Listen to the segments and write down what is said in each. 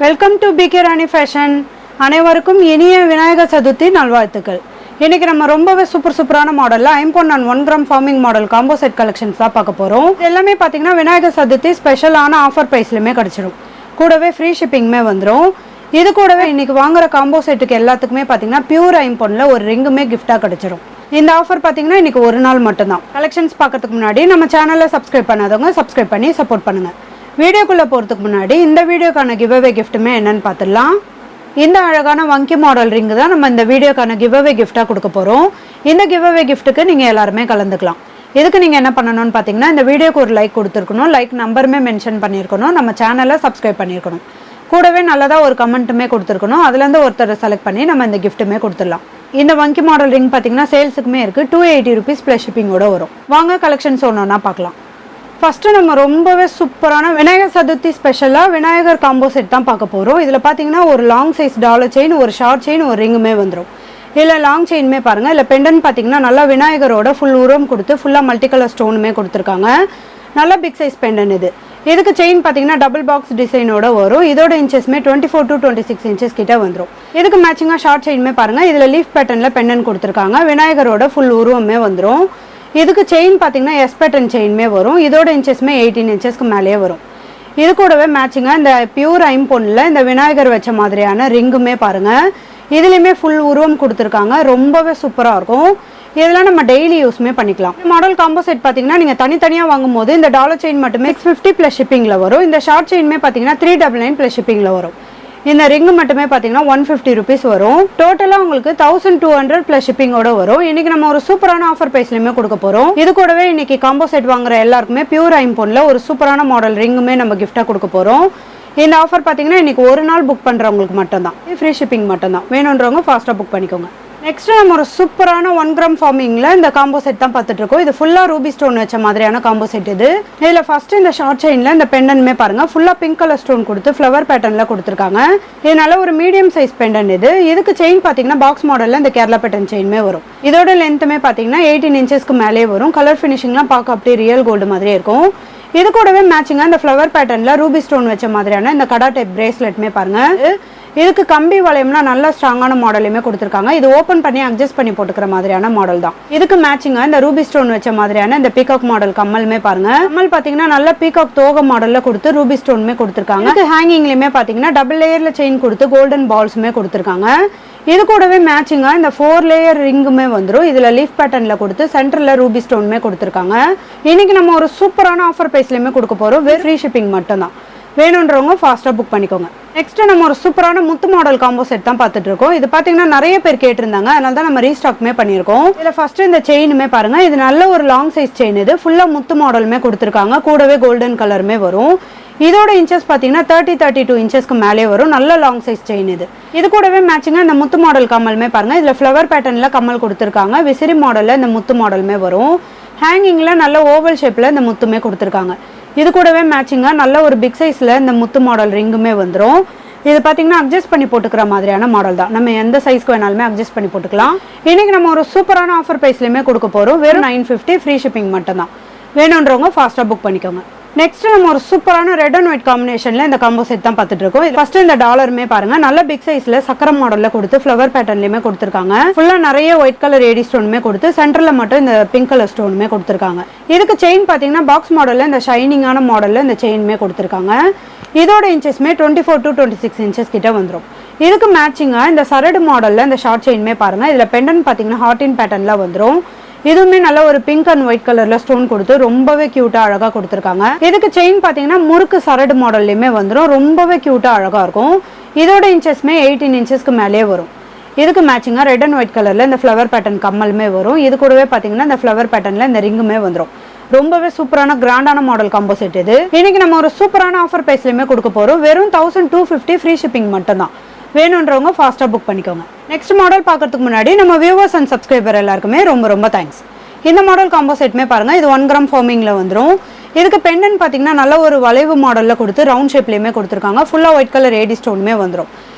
Welcome to PK Rani fashion. அனைவருக்கும் இனிய விநாயகர் சதுர்த்தி நல்வாழ்த்துக்கள். இன்னைக்கு நம்ம ரொம்பவே சூப்பரான மாடலில் ஐம்பொன் and 1 gram forming model combo set collections தான் பார்க்க போகிறோம். எல்லாமே பார்த்தீங்கன்னா விநாயகர் சதுர்த்தி ஸ்பெஷலான ஆஃபர் ப்ரைஸ்லையுமே கிடச்சிடும். கூடவே ஃப்ரீ ஷிப்பிங்குமே வந்துடும். இது கூடவே இன்னைக்கு வாங்குற காம்போ செட்டுக்கு எல்லாத்துக்குமே பார்த்தீங்கன்னா பியூர் ஐம்பொன்ல ஒரு ரிங்குமே கிஃப்டாக கிடச்சிடும். இந்த ஆஃபர் பார்த்தீங்கன்னா இன்னைக்கு ஒரு நாள் மட்டும்தான். கலெக்ஷன்ஸ் பார்க்கறதுக்கு முன்னாடி நம்ம சேனலில் சப்ஸ்கிரைப் பண்ணாதவங்க சப்ஸ்கிரைப் பண்ணி சப்போர்ட் பண்ணுங்கள். வீடியோக்குள்ளே போகிறதுக்கு முன்னாடி இந்த வீடியோக்கான கிவ்அவே கிஃப்ட்டுமே என்னன்னு பார்த்துடலாம். இந்த அழகான வங்கி மாடல் ரிங்கு தான் நம்ம இந்த வீடியோக்கான கிவ்அவே கிஃப்டாக கொடுக்க போகிறோம். இந்த கிவ்அவே கிஃப்ட்டுக்கு நீங்கள் எல்லாருமே கலந்துக்கலாம். இதுக்கு நீங்கள் என்ன பண்ணணும்னு பார்த்தீங்கன்னா இந்த வீடியோக்கு ஒரு லைக் கொடுத்துருக்கணும், லைக் நம்பருமே மென்ஷன் பண்ணியிருக்கணும், நம்ம சேனலை சப்ஸ்கிரைப் பண்ணியிருக்கணும், கூடவே நல்லதாக ஒரு கமெண்ட்டுமே கொடுத்துருக்கணும். அதுலேருந்து ஒருத்தரை செலக்ட் பண்ணி நம்ம இந்த கிஃப்ட்டுமே கொடுத்துடலாம். இந்த வங்கி மாடல் ரிங் பார்த்தீங்கன்னா சேல்ஸுக்குமே இருக்குது. 280 rupees ப்ளஸ் ஷிப்பிங்கோட வரும். வாங்க கலெக்ஷன்ஸ் ஒன்றா பார்க்கலாம். ஃபஸ்ட்டு நம்ம ரொம்பவே சூப்பரான விநாயகர் சதுர்த்தி ஸ்பெஷலாக விநாயகர் காம்போ செட் தான் பார்க்க போகிறோம். இதில் பார்த்தீங்கன்னா ஒரு லாங் சைஸ் டாலர் செயின், ஒரு ஷார்ட் செயின், ஒரு ரிங்குமே வந்துடும். இதில் லாங் செயினுமே பாருங்கள். இல்லை பெண்டன் பார்த்தீங்கன்னா நல்லா விநாயகரோட ஃபுல் உருவம் கொடுத்து ஃபுல்லாக மல்டி கலர் ஸ்டோனுமே கொடுத்துருக்காங்க. நல்லா பிக் சைஸ் பெண்டன் இது. இதுக்கு செயின் பார்த்தீங்கன்னா டபுள் பாக்ஸ் டிசைனோட வரும். இதோட இன்ச்சஸ்மே 24 to 26 inches கிட்ட வந்துடும். இதுக்கு மேட்சிங்காக ஷார்ட் செயினுமே பாருங்கள். இதில் லீஃப் பேட்டர்னில் பெண்டன் கொடுத்துருக்காங்க. விநாயகரோட ஃபுல் உருவமே வந்துடும். இதுக்கு செயின் பார்த்தீங்கன்னா எஸ் பேட்டர்ன் செயின்மே வரும். இதோட இன்ச்சஸ்மே 18 inchesக்கு மேலேயே வரும். இது கூடவே மேட்சிங்காக இந்த பியூர் ஐம்பொன்னில் இந்த விநாயகர் வச்ச மாதிரியான ரிங்குமே பாருங்கள். இதுலேயுமே ஃபுல் உருவம் கொடுத்துருக்காங்க. ரொம்பவே சூப்பராக இருக்கும். இதெல்லாம் நம்ம டெய்லி யூஸ்மே பண்ணிக்கலாம். மாடல் காம்போ செட் பார்த்தீங்கன்னா நீங்கள் தனித்தனியாக வாங்கும்போது இந்த டாலர் செயின் மட்டுமே 650 ப்ளஸ் ஷிப்பிங்கில் வரும். இந்த ஷார்ட் செயின்மே பார்த்தீங்கன்னா 399 ப்ளஸ் ஷிப்பிங்கில் வரும். இந்த ரிங்கு மட்டுமே பார்த்தீங்கன்னா 150 rupees வரும். டோட்டலாக உங்களுக்கு 1200 ப்ளஸ் ஷிப்பிங்கோட வரும். இன்னைக்கு நம்ம ஒரு சூப்பரான ஆஃபர் ப்ரைஸ்லையுமே கொடுக்க போகிறோம். இது கூடவே இன்னைக்கு காம்போ செட் வாங்குற எல்லாருக்குமே பியூர் ஐம்பொன்ல ஒரு சூப்பரான மாடல் ரிங்குமே நம்ம கிஃப்டாக கொடுக்க போகிறோம். இந்த ஆஃபர் பார்த்தீங்கன்னா இன்னைக்கு ஒரு நாள் புக் பண்ணுறவங்களுக்கு மட்டும்தான். ஃப்ரீ ஷிப்பிங் மட்டும்தான். வேணுன்றவங்க ஃபாஸ்ட்டாக புக் பண்ணிக்கோங்க. நெக்ஸ்ட் நம்ம ஒரு சூப்பரான 1 கிராம் ஃபார்மிங்கில் இந்த காம்போ செட் தான் பார்த்துட்டு இருக்கோம். இது ஃபுல்லாக ரூபி ஸ்டோன் வச்ச மாதிரியான காம்போ செட் இது. இதில் ஃபர்ஸ்ட் இந்த ஷார்ட் செயினில் இந்த பெண்டன்மே பாருங்கள். ஃபுல்லாக பிங்க் கலர் ஸ்டோன் கொடுத்து ஃப்ளவர் பேட்டர்னில் கொடுத்துருக்காங்க. இதனால ஒரு மீடியம் சைஸ் பெண்டன் இது. இதுக்கு செயின் பார்த்தீங்கன்னா பாக்ஸ் மாடலில் இந்த கேரளா பேட்டர்ன் செயின்மே வரும். இதோட லென்த்துமே பார்த்தீங்கன்னா 18 inchesக்கு மேலே வரும். கலர் ஃபினிஷிங்லாம் பார்க்க அப்படியே ரியல் கோல்டு மாதிரியே இருக்கும். இது கூடவே மேட்சிங்காக இந்த ஃப்ளவர் பேட்டர்னில் ரூபி ஸ்டோன் வச்ச மாதிரியான இந்த கடா டைப் பிரேஸ்லெட்மே பாருங்கள். இதுக்கு கம்பி வளையம்லாம் நல்ல ஸ்ட்ராங்கான மாடலுமே கொடுத்துருக்காங்க. இது ஓப்பன் பண்ணி அட்ஜஸ்ட் பண்ணி போட்டுக்கிற மாதிரியான மாடல் தான். இதுக்கு மேட்சிங்காக இந்த ரூபி ஸ்டோன் வச்ச மாதிரியான இந்த பீகாக் மாடல் கம்மலுமே பாருங்க. கம்மல் பார்த்தீங்கன்னா நல்ல பீகாக் தோகை மாடலில் கொடுத்து ரூபி ஸ்டோனுமே கொடுத்துருக்காங்க. இதுக்கு ஹேங்கிங்லையுமே பார்த்தீங்கன்னா டபுள் லேயரில் செயின் கொடுத்து கோல்டன் பால்ஸுமே கொடுத்துருக்காங்க. இது கூடவே மேட்சிங்காக இந்த 4 லேயர் ரிங்குமே வந்துடும். இதில் லீஃப் பேட்டர்னில் கொடுத்து சென்டரில் ரூபி ஸ்டோனுமே கொடுத்துருக்காங்க. இன்னைக்கு நம்ம ஒரு சூப்பரான ஆஃபர் ப்ரைஸ்லையுமே கொடுக்க போகிறோம். வெறும் ஃப்ரீ ஷிப்பிங் மட்டும்தான். வேணுன்றவங்க ஃபாஸ்ட்டாக புக் பண்ணிக்கோங்க. நெக்ஸ்ட் நம்ம ஒரு சூப்பரான முத்து மாடல் காம்போ செட் தான் பார்த்துட்டு இருக்கோம். இது பார்த்தீங்கன்னா நிறைய பேர் கேட்டிருந்தாங்க, அதனால தான் நம்ம ரீஸ்டாக்மே பண்ணியிருக்கோம். இதில் ஃபர்ஸ்ட் இந்த செயினுமே பாருங்க. இது நல்ல ஒரு லாங் சைஸ் செயின். இது ஃபுல்லாக முத்து மாடலுமே கொடுத்துருக்காங்க. கூடவே கோல்டன் கலருமே வரும். இதோட இன்ச்சஸ் பார்த்தீங்கன்னா 32 inchesக்கு மேலே வரும். நல்ல லாங் சைஸ் செயின் இது. இது கூடவே மேட்சிங்காக இந்த முத்து மாடல் கம்மலுமே பாருங்க. இதில் ஃப்ளவர் பேட்டர்னில் கம்மல் கொடுத்துருக்காங்க. விசிறி மாடலில் இந்த முத்து மாடலுமே வரும். ஹேங்கிங்கில் நல்ல ஓவல் ஷேப்பில் இந்த முத்துமே கொடுத்துருக்காங்க. இது கூடவே மேட்சிங்காக நல்ல ஒரு பிக் சைஸில் இந்த முத்து மாடல் ரிங்குமே வந்துடும். இது பார்த்தீங்கன்னா அட்ஜஸ்ட் பண்ணி போட்டுக்கிற மாதிரியான மாடல் தான். நம்ம எந்த சைஸ்க்கு வேணாலுமே அட்ஜஸ்ட் பண்ணி போட்டுக்கலாம். இன்னைக்கு நம்ம ஒரு சூப்பரான ஆஃபர் ப்ரைஸ்லையுமே கொடுக்க போகிறோம். வெறும் 950 ஃப்ரீ ஷிப்பிங் மட்டும்தான். வேணுன்றவங்க ஃபாஸ்ட்டாக புக் பண்ணிக்கோங்க. நெக்ஸ்ட் நம்ம ஒரு சூப்பரான ரெட் அண்ட் ஒயிட் காம்பினேஷன்ல இந்த காம்போ செட் தான் பார்த்துட்டு இருக்கோம். ஃபர்ஸ்ட் இந்த டாலருமே பாருங்க. நல்ல பிக் சைஸ்ல சக்கரம் மாடல்ல கொடுத்து ஃப்ளவர் பேட்டர்ன்லயுமே கொடுத்துருக்காங்க. ஃபுல்லா நிறைய ஒயிட் கலர் ஏடி ஸ்டோனுமே கொடுத்து சென்டர்ல மட்டும் இந்த பிங்க் கலர் ஸ்டோனுமே கொடுத்துருக்காங்க. இதுக்கு செயின் பாத்தீங்கன்னா பாக்ஸ் மாடல்ல இந்த ஷைனிங்கான மாடல்ல இந்த செயினுமே கொடுத்துருக்காங்க. இதோட இன்ச்சஸ்மே 24 to 26 inches கிட்ட வந்துடும். இதுக்கு மேட்சிங்கா இந்த சரடு மாடல்ல இந்த ஷார்ட் செயினுமே பாருங்க. இதுல பெண்டன் பாத்தீங்கன்னா ஹார்டின் பேட்டர்ன்ல வந்துடும். இதுவுமே நல்ல ஒரு பிங்க் அண்ட் ஒயிட் கலர்ல ஸ்டோன் கொடுத்து ரொம்பவே கியூட்டா அழகா கொடுத்துருக்காங்க. இதுக்கு செயின் பாத்தீங்கன்னா முறுக்கு சரடு மாடல்லையுமே வந்துடும். ரொம்பவே கியூட்டா அழகா இருக்கும். இதோட இன்ச்சஸ்மே 18 inchesக்கு மேலே வரும். இதுக்கு மேட்சிங்கா ரெட் அண்ட் ஒயிட் கலர்ல இந்த ஃப்ளவர் பேட்டர்ன் கம்மலுமே வரும். இது கூடவே பாத்தீங்கன்னா இந்த ஃப்ளவர் பேட்டர்ன்ல இந்த ரிங்குமே வந்துடும். ரொம்பவே சூப்பரான கிராண்டான மாடல் காம்போ செட் இது. இன்னைக்கு நம்ம ஒரு சூப்பரான ஆஃபர் ப்ரைஸ்லையுமே கொடுக்க போறோம். வெறும் 1250 ஃப்ரீ ஷிப்பிங் மட்டும்தான். வேணுன்றவங்க ஃபாஸ்ட்டாக புக் பண்ணிக்கோங்க. நெக்ஸ்ட் மாடல் பார்க்கறதுக்கு முன்னாடி நம்ம வியூவர்ஸ் அண்ட் சப்ஸ்கிரைபர் எல்லாருக்குமே ரொம்ப தேங்க்ஸ். இந்த மாடல் காம்போ செட்டுமே பாருங்கள். இது 1 கிராம் ஃபார்மிங்கில் வந்துடும். இதுக்கு பெண்டன் பார்த்தீங்கன்னா நல்ல ஒரு வளைவு மாடலில் கொடுத்து ரவுண்ட் ஷேப்லேயுமே கொடுத்துருக்காங்க. ஃபுல்லாக ஒயிட் கலர் ஏடி ஸ்டோனுமே வந்துடும்.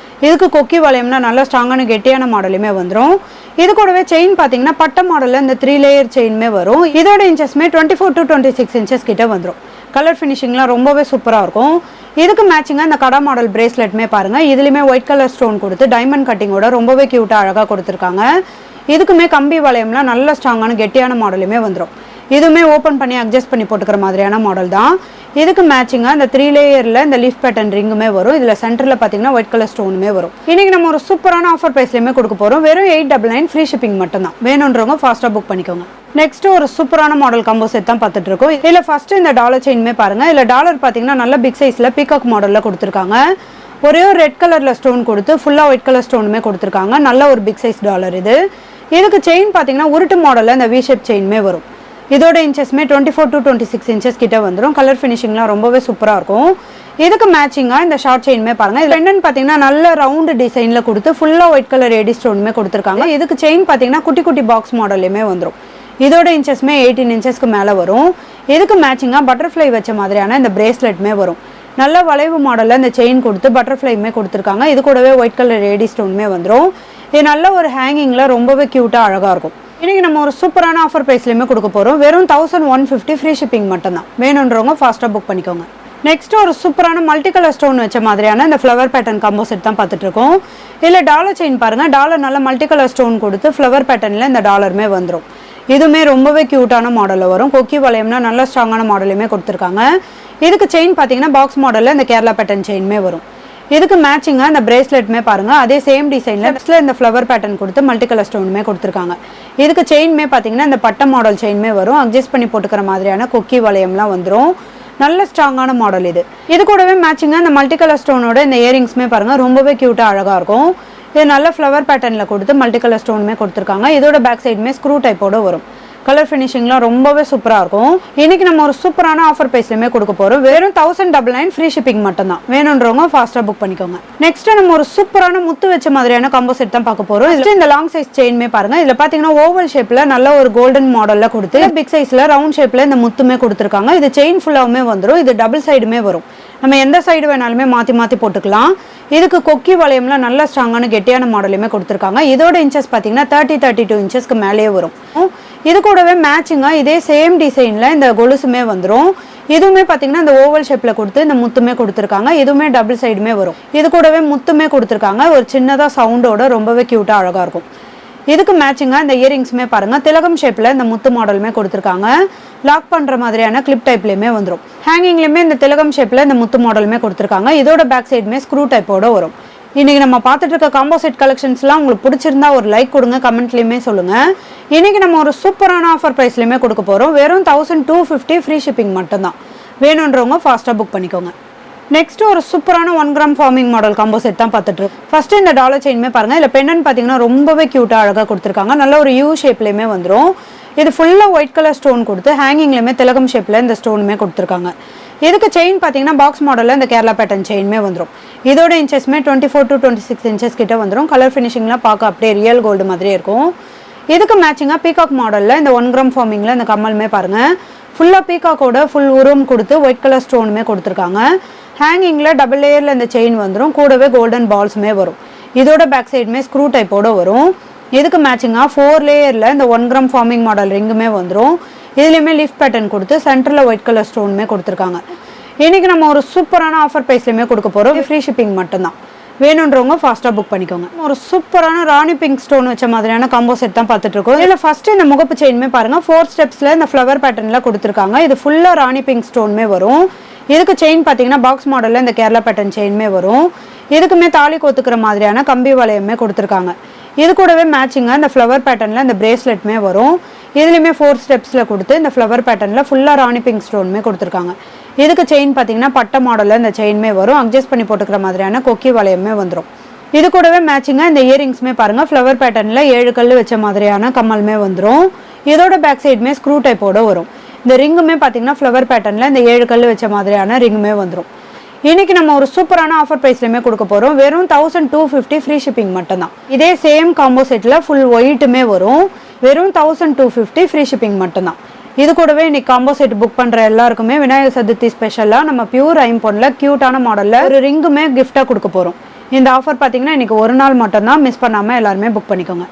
இதுக்கு கொக்கி வளையம்னா நல்ல ஸ்ட்ராங்கான கெட்டியான மாடலுமே வந்துடும். இது கூடவே செயின் பார்த்தீங்கன்னா பட்ட மாடலில் இந்த 3 லேயர் செயின்மே வரும். இதோட இன்ச்சஸ்மே 24 to 26 inches கிட்ட வந்துடும். கலர் ஃபினிஷிங்லாம் ரொம்பவே சூப்பராக இருக்கும். இதுக்கு மேட்சிங்காக இந்த கடா மாடல் பிரேஸ்லெட்டுமே பாருங்கள், இதுலேயுமே ஒயிட் கலர் ஸ்டோன் கொடுத்து டைமண்ட் கட்டிங்கோட ரொம்பவே க்யூட்டாக அழகாக கொடுத்துருக்காங்க. இதுக்குமே கம்பி வளையம்லாம் நல்ல ஸ்ட்ராங்கான கெட்டியான மாடலுமே வந்துடும். இதுவுமே ஓப்பன் பண்ணி அட்ஜஸ்ட் பண்ணி போட்டுக்கிற மாதிரியான மாடல் தான். இதுக்கு மேட்சிங்காக இந்த 3 லேயரில் இந்த லீஃப் பேட்டர்ன் ரிங்குமே வரும். இதில் சென்டரில் பார்த்தீங்கன்னா ஒயிட் கலர் ஸ்டோனுமே வரும். இன்றைக்கி நம்ம ஒரு சூப்பரான ஆஃபர் ப்ரைஸ்லையுமே கொடுக்க போகிறோம். வெறும் 899 ஃப்ரீ ஷிப்பிங் மட்டும்தான். வேணுன்றவங்க ஃபாஸ்ட்டாக புக் பண்ணிக்கோங்க. நெக்ஸ்ட் ஒரு சூப்பரான மாடல் காம்போ செட் தான் பார்த்துட்டு இருக்கோம். இதில் ஃபஸ்ட்டு இந்த டாலர் செயினுமே பாருங்கள். இதில் டாலர் பார்த்தீங்கன்னா நல்ல பிக் சைஸில் பீகாக் மாடலில் கொடுத்துருக்காங்க. ஒரே ஒரு ரெட் கலரில் ஸ்டோன் கொடுத்து ஃபுல்லாக ஒயிட் கலர் ஸ்டோனுமே கொடுத்துருக்காங்க. நல்ல ஒரு பிக் சைஸ் டாலர் இது. இதுக்கு செயின் பார்த்தீங்கன்னா உருட்டு மாடலில் இந்த வி ஷேப் செயினுமே வரும். இதோட இன்ச்சஸ்மே 24 to 26 இன்ச்சஸ் கிட்ட வந்துடும். கலர் ஃபினிஷிங்லாம் ரொம்பவே சூப்பராக இருக்கும். இதுக்கு மேட்சிங்காக இந்த ஷார்ட் செயினுமே பாருங்கள். இதில் என்னன்னு பார்த்தீங்கன்னா நல்ல ரவுண்டு டிசைனில் கொடுத்து ஃபுல்லாக ஒயிட் கலர் ஏடி ஸ்டோனுமே கொடுத்துருக்காங்க. இதுக்கு செயின் பார்த்தீங்கன்னா குட்டி குட்டி பாக்ஸ் மாடல்லையுமே வந்துடும். இதோட இன்ச்சஸ்மே 18 இன்ச்சஸ்க்கு மேலே வரும். இதுக்கு மேட்சிங்காக பட்டர்ஃப்ளை வச்ச மாதிரியான இந்த பிரேஸ்லெட்டுமே வரும். நல்ல வளைவு மாடலில் இந்த செயின் கொடுத்து பட்டர்ஃப்ளைமே கொடுத்துருக்காங்க. இது கூடவே ஒயிட் கலர் ஏடி ஸ்டோனுமே வந்துடும். இது நல்ல ஒரு ஹேங்கிங்கில் ரொம்பவே க்யூட்டாக அழகாக இருக்கும். இன்றைக்கி நம்ம ஒரு சூப்பரான ஆஃபர் ப்ரைஸ்லையுமே கொடுக்க போகிறோம். வெறும் 1150 ஃப்ரீ ஷிப்பிங் மட்டும்தான். வேணுன்றவங்க ஃபாஸ்ட்டாக புக் பண்ணிக்கோங்க. நெக்ஸ்ட் ஒரு சூப்பரான மல்டி கலர் ஸ்டோன் வச்ச மாதிரியான இந்த ஃப்ளவர் பேட்டர்ன் காம்போ செட் தான் பார்த்துட்டு இருக்கோம். இதில் டாலர் செயின் பாருங்கள். டாலர் நல்ல மல்டி கலர் ஸ்டோன் கொடுத்து ஃப்ளவர் பேட்டர்னில் இந்த டாலருமே வந்துடும். இதுவுமே ரொம்பவே க்யூட்டான மாடலில் வரும். கொக்கி வளையம்னா நல்ல ஸ்ட்ராங்கான மாடலுமே கொடுத்துருக்காங்க. இதுக்கு செயின் பார்த்தீங்கன்னா பாக்ஸ் மாடலில் இந்த கேரளா பேட்டர்ன் செயினுமே வரும். இதுக்கு மேட்சிங்காக இந்த பிரேஸ்லெட்டுமே பாருங்கள். அதே சேம் டிசைனில் இந்த ஃப்ளவர் பேட்டர்ன் கொடுத்து மல்டி கலர் ஸ்டோனுமே கொடுத்துருக்காங்க. இதுக்கு செயின்மே பார்த்தீங்கன்னா இந்த பட்டை மாடல் செயின்மே வரும். அட்ஜஸ்ட் பண்ணி போட்டுக்கிற மாதிரியான கொக்கி வளையம்லாம் வந்துடும். நல்ல ஸ்ட்ராங்கான மாடல் இது. இது கூடவே மேட்சிங்காக இந்த மல்டி கலர் ஸ்டோனோட இந்த இயரிங்ஸ்மே பாருங்கள், ரொம்பவே க்யூட்டாக அழகாக இருக்கும். இது நல்ல ஃப்ளவர் பேட்டர்னில் கொடுத்து மல்டி கலர் ஸ்டோனுமே கொடுத்துருக்காங்க. இதோட பேக் சைடுமே ஸ்க்ரூ டைப்போடு வரும். கலர் ஃபினிஷிங்லாம் ரொம்பவே சூப்பராக இருக்கும். இன்றைக்கி நம்ம ஒரு சூப்பரான ஆஃபர் ப்ரைஸ்லையுமே கொடுக்க போகிறோம். வெறும் 1099 ஃப்ரீ ஷிப்பிங் மட்டும்தான். வேணுன்றவங்க ஃபாஸ்ட்டாக புக் பண்ணிக்கோங்க. நெக்ஸ்ட் நம்ம ஒரு சூப்பரான முத்து வச்ச மாதிரியான காம்போ செட் தான் பார்க்க போகிறோம். இந்த லாங் சைஸ் செயின்மே பாருங்கள். இதில் பார்த்தீங்கன்னா ஓவல் ஷேப்பில் நல்ல ஒரு கோல்டன் மாடலில் கொடுத்து பிக் சைஸில் ரவுண்ட் ஷேப்பில் இந்த முத்துமே கொடுத்துருக்காங்க. இது செயின் ஃபுல்லாகவுமே வந்துடும். இது டபுள் சைடுமே வரும். நம்ம எந்த சைடு வேணாலுமே மாற்றி மாற்றி போட்டுக்கலாம். இதுக்கு கொக்கி வளையம்லாம் நல்ல ஸ்ட்ராங்கான கெட்டியான மாடலுமே கொடுத்துருக்காங்க. இதோட இன்ச்சஸ் பார்த்தீங்கன்னா 32 இன்ச்சஸ்க்கு மேலேயே வரும். இது கூடவே மேட்சிங்காக இதே சேம் டிசைனில் இந்த கொலுசுமே வந்துடும். இதுவுமே பார்த்தீங்கன்னா இந்த ஓவல் ஷேப்பில் கொடுத்து இந்த முத்துமே கொடுத்துருக்காங்க. இதுவுமே டபுள் சைடுமே வரும். இது கூடவே முத்துமே கொடுத்துருக்காங்க. ஒரு சின்னதாக சவுண்டோட ரொம்பவே க்யூட்டாக அழகாக இருக்கும். இதுக்கு மேட்சிங்காக இந்த இயரிங்ஸுமே பாருங்கள், திலகம் ஷேப்பில் இந்த முத்து மாடலுமே கொடுத்துருக்காங்க. லாக் பண்ணுற மாதிரியான கிளிப் டைப்லேயுமே வந்துடும். ஹேங்கிங்லேயுமே இந்த திலகம் ஷேப்பில் இந்த முத்து மாடலுமே கொடுத்துருக்காங்க. இதோட பேக் சைடுமே ஸ்க்ரூ டைப்போட வரும். இன்றைக்கி நம்ம பார்த்துட்டு இருக்க காம்போ செட் கலெக்ஷன்ஸ்லாம் உங்களுக்கு பிடிச்சிருந்தா ஒரு லைக் கொடுங்க, கமெண்ட்லேயுமே சொல்லுங்கள். இன்றைக்கி நம்ம ஒரு சூப்பரான ஆஃபர் ப்ரைஸ்லையுமே கொடுக்க போகிறோம். வெறும் 1250 ஃப்ரீ ஷிப்பிங் மட்டும்தான். வேணுன்றவங்க ஃபாஸ்ட்டாக புக் பண்ணிக்கோங்க. நெக்ஸ்ட் ஒரு சூப்பரான 1 gram forming model combo set தான் பார்த்துட்டு. ஃபர்ஸ்ட் இந்த டாலர் செயின்மே பாருங்கள். இதில் பெண்ணன் பார்த்தீங்கன்னா ரொம்பவே க்யூட்டாக அழகாக கொடுத்துருக்காங்க. நல்ல ஒரு யூ ஷேப்லேயுமே வந்துடும். இது ஃபுல்லாக ஒயிட் கலர் ஸ்டோன் கொடுத்து ஹேங்கிங்லேயுமே திலகம் ஷேப்பில் இந்த ஸ்டோனுமே கொடுத்துருக்காங்க. இதுக்கு செயின் பார்த்தீங்கன்னா பாக்ஸ் மாடலில் இந்த கேரளா பேட்டர்ன் செயின்மே வந்துடும். இதோட இன்ச்சஸ்மே 24 to 26 இன்ச்சஸ் கிட்ட வந்துடும். கலர் ஃபினிஷிங்லாம் பார்க்க அப்படியே ரியல் கோல்டு மாதிரியே இருக்கும். இதுக்கு மேட்சிங்காக பீகாக் மாடலில் இந்த 1 கிராம் ஃபார்மிங்கில் இந்த கம்மலுமே பாருங்கள். ஃபுல்லாக பீகாக்கோட ஃபுல் உருவம் கொடுத்து ஒயிட் கலர் ஸ்டோனுமே கொடுத்துருக்காங்க. ஹேங்கிங்கில் டபுள் லேயரில் இந்த செயின் வந்துடும். கூடவே கோல்டன் பால்ஸுமே வரும். இதோட பேக் சைடுமே ஸ்க்ரூ டைப்போடு வரும். இதுக்கு மேட்சிங்காக 4 லேயரில் இந்த 1 கிராம் ஃபார்மிங் மாடல் ரிங்குமே வந்துடும். இதுலேயுமே லீஃப் பேட்டர்ன் கொடுத்து சென்டரில் ஒயிட் கலர் ஸ்டோனுமே கொடுத்துருக்காங்க. இன்றைக்கி நம்ம ஒரு சூப்பரான ஆஃபர் ப்ரைஸ்லையுமே கொடுக்க போகிறோம். ஃப்ரீ ஷிப்பிங் மட்டும்தான். வேணுன்றவங்க ஃபாஸ்ட்டாக புக் பண்ணிக்கோங்க. ஒரு சூப்பரான ராணி பிங்க் ஸ்டோன் வச்ச மாதிரியான காம்போ செட் தான் பார்த்துட்டு இருக்கோம். இதில் ஃபஸ்ட்டு இந்த முகப்பு செயின்மே பாருங்கள். 4 ஸ்டெப்ஸில் இந்த ஃப்ளவர் பேட்டர்னில் கொடுத்துருக்காங்க. இது ஃபுல்லாக ராணி பிங்க் ஸ்டோனுமே வரும். இதுக்கு செயின் பார்த்தீங்கன்னா பாக்ஸ் மாடலில் இந்த கேரளா பேட்டர்ன் செயின்மே வரும். இதுக்குமே தாலி கோத்துக்கிற மாதிரியான கம்பி வளையமே கொடுத்துருக்காங்க. இது கூடவே மேட்சிங்காக இந்த ஃப்ளவர் பேட்டர்னில் இந்த பிரேஸ்லெட்டுமே வரும். இதுலேயுமே 4 ஸ்டெப்ஸில் கொடுத்து இந்த ஃப்ளவர் பேட்டர்னில் ஃபுல்லாக ராணி பிங்க் ஸ்டோனுமே கொடுத்துருக்காங்க. இதுக்கு செயின் பார்த்தீங்கன்னா பட்டை மாடலில் இந்த செயின்மே வரும். அட்ஜஸ்ட் பண்ணி போட்டுக்கிற மாதிரியான கொக்கி வளையமே வந்துடும். இது கூடவே மேட்சிங்காக இந்த இயரிங்ஸுமே பாருங்கள். ஃப்ளவர் பேட்டர்னில் 7 கல் வச்ச மாதிரியான கம்மலுமே வந்துடும். இதோட பேக் சைடுமே ஸ்க்ரூ டைப்போடு வரும். இந்த ரிங்குமே பார்த்தீங்கன்னா ஃப்ளவர் பேட்டர்னில் இந்த 7 கல் வச்ச மாதிரியான ரிங்குமே வந்துடும். இன்றைக்கி நம்ம ஒரு சூப்பரான ஆஃபர் ப்ரைஸ்லையுமே கொடுக்க போகிறோம். வெறும் 1250 ஃப்ரீ ஷிப்பிங் மட்டும்தான். இதே சேம் காம்போ செட்டில் ஃபுல் ஒயிட்டுமே வரும். வெறும் 1250 ஃப்ரீ ஷிப்பிங் மட்டும்தான். இது கூடவே இன்னைக்கு காம்போ செட் புக் பண்ணுற எல்லாருக்குமே விநாயகர் சதுர்த்தி ஸ்பெஷலாக நம்ம பியூர் ஐம்பொன்ல க்யூட்டான மாடலில் ஒரு ரிங்குமே கிஃப்டாக கொடுக்க போகிறோம். இந்த ஆஃபர் பார்த்தீங்கன்னா இன்றைக்கி ஒரு நாள் மட்டும்தான். மிஸ் பண்ணாமல் எல்லாருமே புக் பண்ணிக்கோங்க.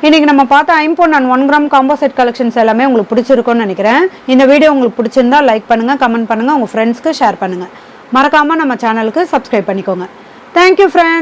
இன்றைக்கி நம்ம பார்த்த ஐம்பொன் and 1 gram combo set collections எல்லாமே உங்களுக்கு பிடிச்சிருக்கும்னு நினைக்கிறேன். இந்த வீடியோ உங்களுக்கு பிடிச்சிருந்தா லைக் பண்ணுங்கள், கமெண்ட் பண்ணுங்கள், உங்கள் ஃப்ரெண்ட்ஸ்க்கு ஷேர் பண்ணுங்கள். மறக்காமல் நம்ம சேனலுக்கு சப்ஸ்கிரைப் பண்ணிக்கோங்க. Thank you friends.